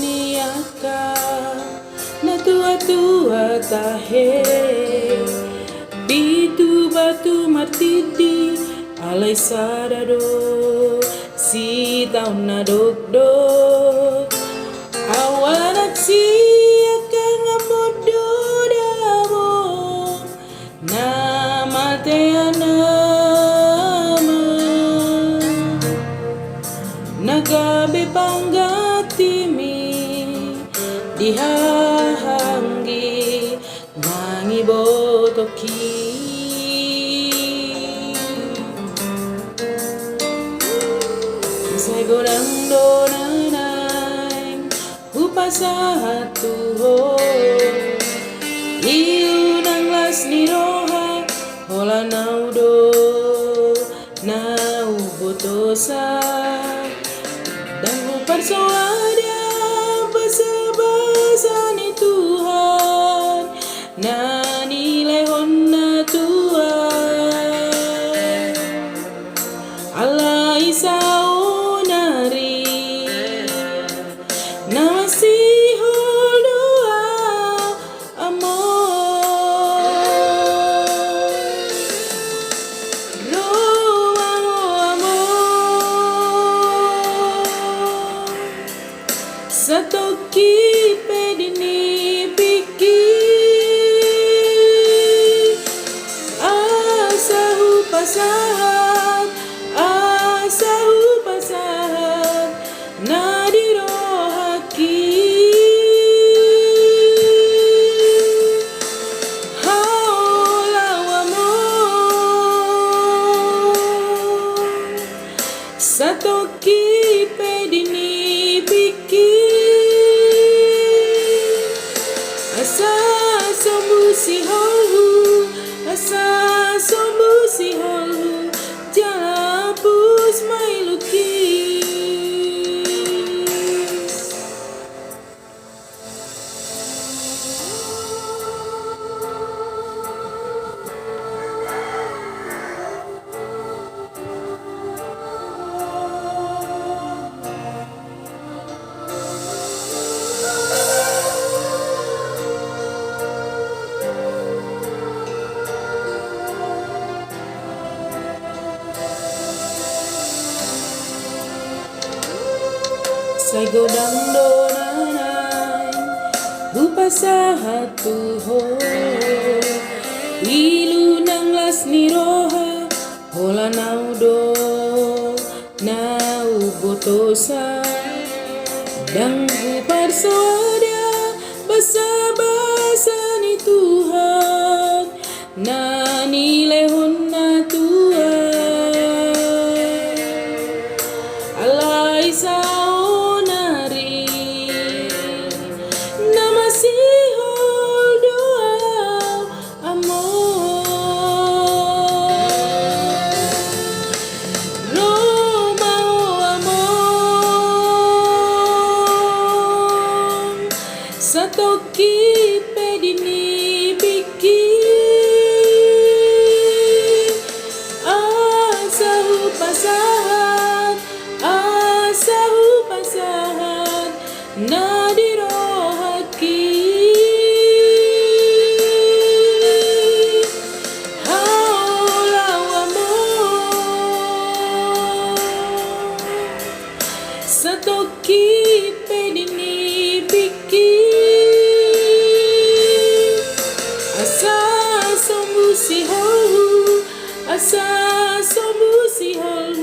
niaka na tua-tua tahe bitu batu martiti alai sadado si tau na dok awanak si akang amodo damo na mateana nagabe panggatimi dihahanggi mangibotoki sai godang donanay upasatu ho iu nang las ni roha hola naudo nau botosa dan persoada basa-basa ni Tuhan na nilai honna Tuhan Allah isao nari na masih doa amor Satoki pedini piki asahu pasahat nadirohaki haulawamo Satoki pedini piki asa sombu si holu jalapus mai lukis sai godang donanay upasahatu ho ilu nang las ni roha hola naudo nau botosa dang persoada basa-basa ni Tuhan na nilai honna Tuhan Allah isao nari na masih doa amor Satoki pedini piki asahu pasahat nadirohaki haulawamo Satoki pedini piki asa sombu si holu